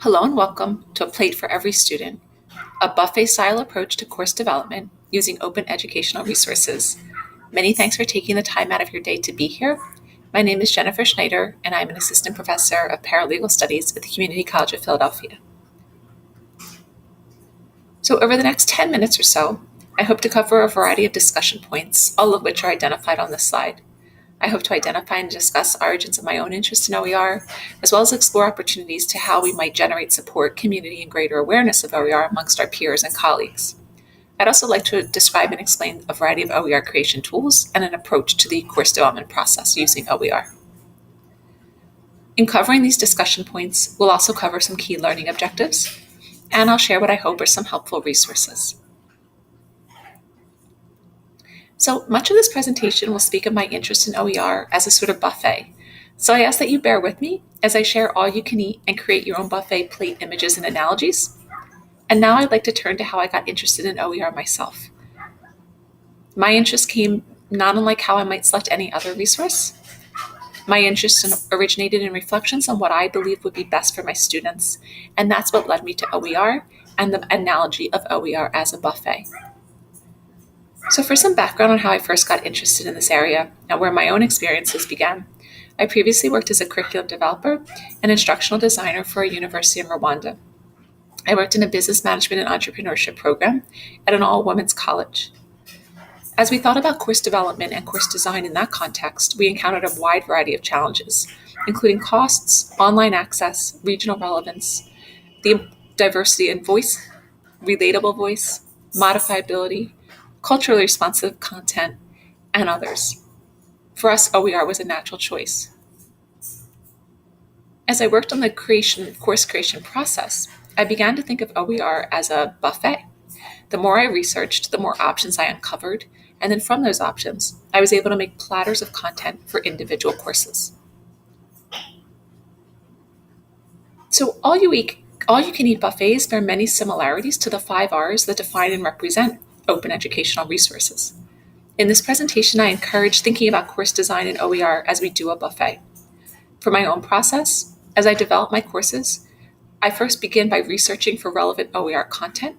Hello and welcome to A Plate for Every Student, a buffet-style approach to course development using open educational resources. Many thanks for taking the time out of your day to be here. My name is Jennifer Schneider, and I'm an assistant professor of paralegal studies at the Community College of Philadelphia. So over the next 10 minutes or so, I hope to cover a variety of discussion points, all of which are identified on this slide. I hope to identify and discuss origins of my own interest in OER, as well as explore opportunities to how we might generate support, community, and greater awareness of OER amongst our peers and colleagues. I'd also like to describe and explain a variety of OER creation tools and an approach to the course development process using OER. In covering these discussion points, we'll also cover some key learning objectives, and I'll share what I hope are some helpful resources. So much of this presentation will speak of my interest in OER as a sort of buffet. So I ask that you bear with me as I share all you can eat and create your own buffet plate images and analogies. And now I'd like to turn to how I got interested in OER myself. My interest came not unlike how I might select any other resource. My interest originated in reflections on what I believe would be best for my students, and that's what led me to OER and the analogy of OER as a buffet. So for some background on how I first got interested in this area and where my own experiences began, I previously worked as a curriculum developer and instructional designer for a university in Rwanda. I worked in a business management and entrepreneurship program at an all-women's college. As we thought about course development and course design in that context, we encountered a wide variety of challenges, including costs, online access, regional relevance, the diversity in voice, relatable voice, modifiability, culturally responsive content, and others. For us, OER was a natural choice. As I worked on the course creation process, I began to think of OER as a buffet. The more I researched, the more options I uncovered, and then from those options, I was able to make platters of content for individual courses. So all you can eat buffets bear many similarities to the 5 R's that define and represent open educational resources. In this presentation, I encourage thinking about course design in OER as we do a buffet. For my own process, as I develop my courses, I first begin by researching for relevant OER content,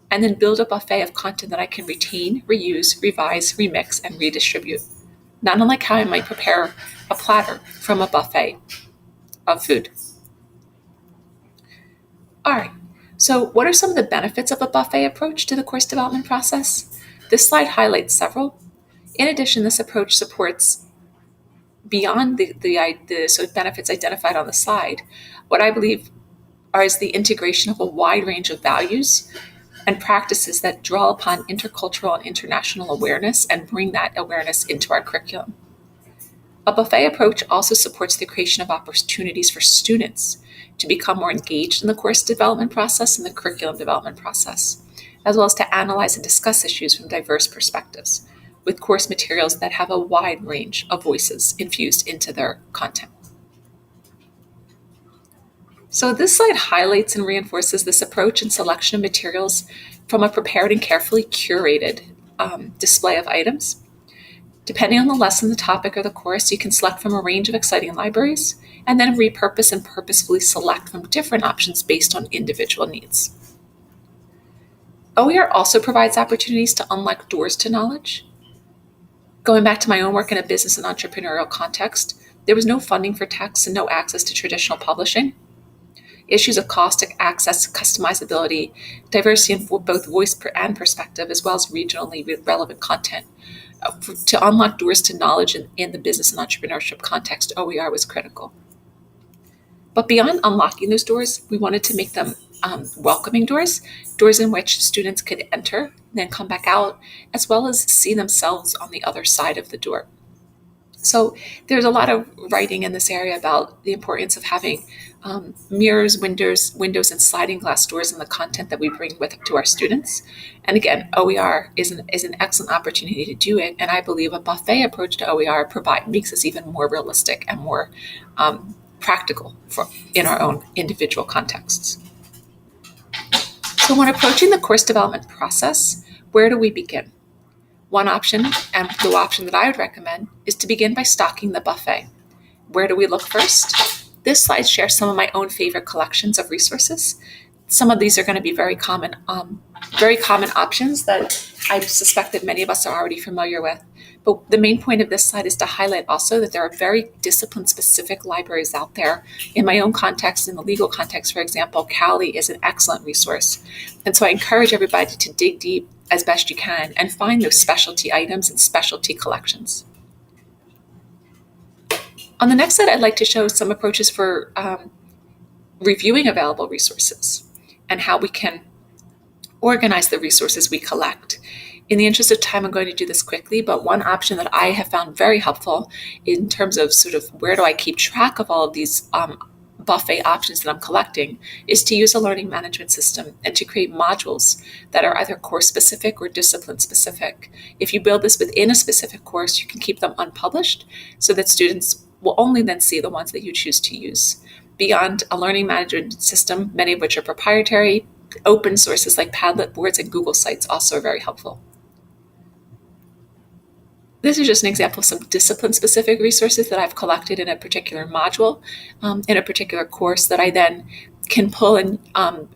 and then build a buffet of content that I can retain, reuse, revise, remix, and redistribute, not unlike how I might prepare a platter from a buffet of food. All right, so what are some of the benefits of a buffet approach to the course development process? This slide highlights several. In addition, this approach supports, beyond the sort of benefits identified on the slide, what I believe is the integration of a wide range of values and practices that draw upon intercultural and international awareness and bring that awareness into our curriculum. A buffet approach also supports the creation of opportunities for students to become more engaged in the course development process and the curriculum development process, as well as to analyze and discuss issues from diverse perspectives, with course materials that have a wide range of voices infused into their content. So this slide highlights and reinforces this approach and selection of materials from a prepared and carefully curated display of items. Depending on the lesson, the topic, or the course, you can select from a range of exciting libraries and then repurpose and purposefully select from different options based on individual needs. OER also provides opportunities to unlock doors to knowledge. Going back to my own work in a business and entrepreneurial context, there was no funding for texts and no access to traditional publishing. Issues of cost, access, customizability, diversity in both voice and perspective, as well as regionally relevant content. To unlock doors to knowledge in the business and entrepreneurship context, OER was critical. But beyond unlocking those doors, we wanted to make them welcoming doors in which students could enter, then come back out, as well as see themselves on the other side of the door. So there's a lot of writing in this area about the importance of having mirrors, windows, and sliding glass doors in the content that we bring to our students. And again, OER is an excellent opportunity to do it. And I believe a buffet approach to OER makes us even more realistic and more practical in our own individual contexts. So when approaching the course development process, where do we begin? One option, and the option that I would recommend, is to begin by stocking the buffet. Where do we look first? This slide shares some of my own favorite collections of resources. Some of these are going to be very common options that I suspect that many of us are already familiar with. But the main point of this slide is to highlight also that there are very discipline-specific libraries out there. In my own context, in the legal context, for example, CALI is an excellent resource. And so I encourage everybody to dig deep as best you can and find those specialty items and specialty collections. On the next slide, I'd like to show some approaches for reviewing available resources and how we can organize the resources we collect. In the interest of time, I'm going to do this quickly, but one option that I have found very helpful in terms of sort of where do I keep track of all of these buffet options that I'm collecting is to use a learning management system and to create modules that are either course specific or discipline specific. If you build this within a specific course, you can keep them unpublished so that students will only then see the ones that you choose to use. Beyond a learning management system, many of which are proprietary, open sources like Padlet boards and Google Sites also are very helpful. This is just an example of some discipline-specific resources that I've collected in a particular module, in a particular course that I then can pull and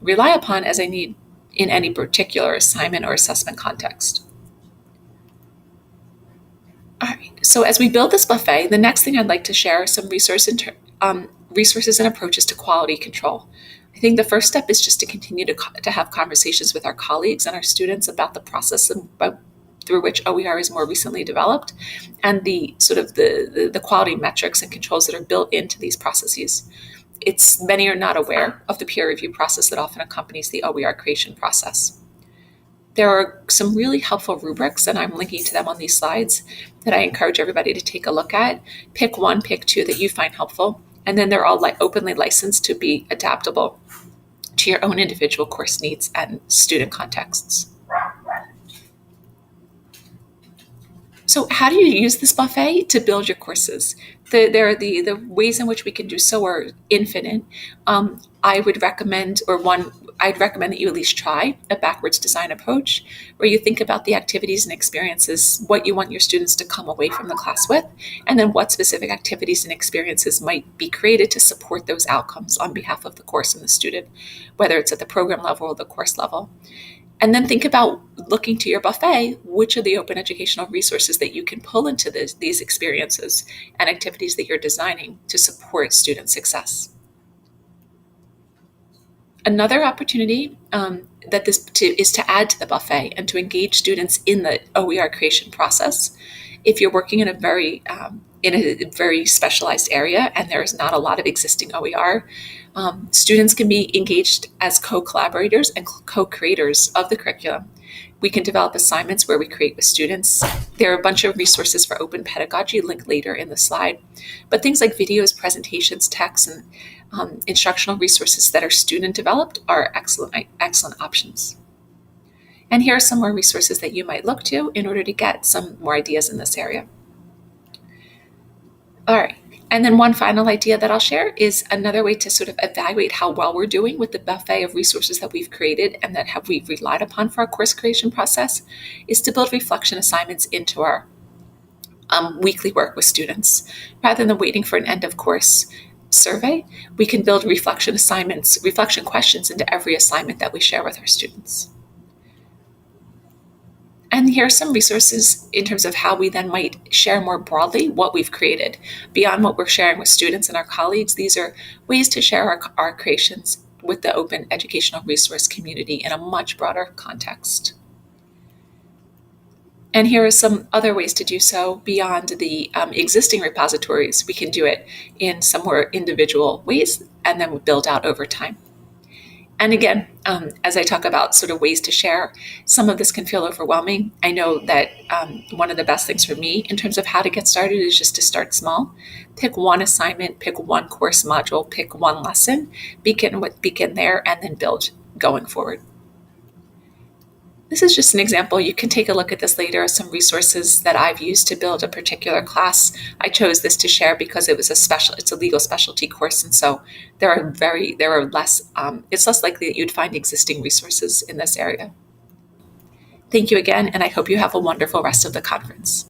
rely upon as I need in any particular assignment or assessment context. All right, so as we build this buffet, the next thing I'd like to share are some resources and approaches to quality control. I think the first step is just to continue to have conversations with our colleagues and our students about the process through which OER is more recently developed and the sort of the quality metrics and controls that are built into these processes. Many are not aware of the peer review process that often accompanies the OER creation process. There are some really helpful rubrics, and I'm linking to them on these slides, that I encourage everybody to take a look at. Pick one, pick two that you find helpful, and then they're all openly licensed to be adaptable to your own individual course needs and student contexts. So how do you use this buffet to build your courses? The ways in which we can do so are infinite. I'd recommend that you at least try a backwards design approach where you think about the activities and experiences, what you want your students to come away from the class with, and then what specific activities and experiences might be created to support those outcomes on behalf of the course and the student, whether it's at the program level or the course level. And then think about looking to your buffet, which are the open educational resources that you can pull into these experiences and activities that you're designing to support student success. Another opportunity is to add to the buffet and to engage students in the OER creation process. If you're working in a very specialized area and there is not a lot of existing OER, students can be engaged as co-collaborators and co-creators of the curriculum. We can develop assignments where we create with students. There are a bunch of resources for open pedagogy linked later in the slide, but things like videos, presentations, texts, and instructional resources that are student developed are excellent options. And here are some more resources that you might look to in order to get some more ideas in this area. All right, and then one final idea that I'll share is another way to sort of evaluate how well we're doing with the buffet of resources that we've created and that we've relied upon for our course creation process is to build reflection assignments into our weekly work with students. Rather than waiting for an end of course survey, we can build reflection questions into every assignment that we share with our students. And here are some resources in terms of how we then might share more broadly what we've created. Beyond what we're sharing with students and our colleagues, these are ways to share our creations with the open educational resource community in a much broader context. And here are some other ways to do so beyond the existing repositories. We can do it in some more individual ways and then build out over time. And again, as I talk about sort of ways to share, some of this can feel overwhelming. I know that one of the best things for me in terms of how to get started is just to start small. Pick one assignment, pick one course module, pick one lesson, begin there, and then build going forward. This is just an example. You can take a look at this later, some resources that I've used to build a particular class. I chose this to share because it's a legal specialty course, and so it's less likely that you'd find existing resources in this area. Thank you again, and I hope you have a wonderful rest of the conference.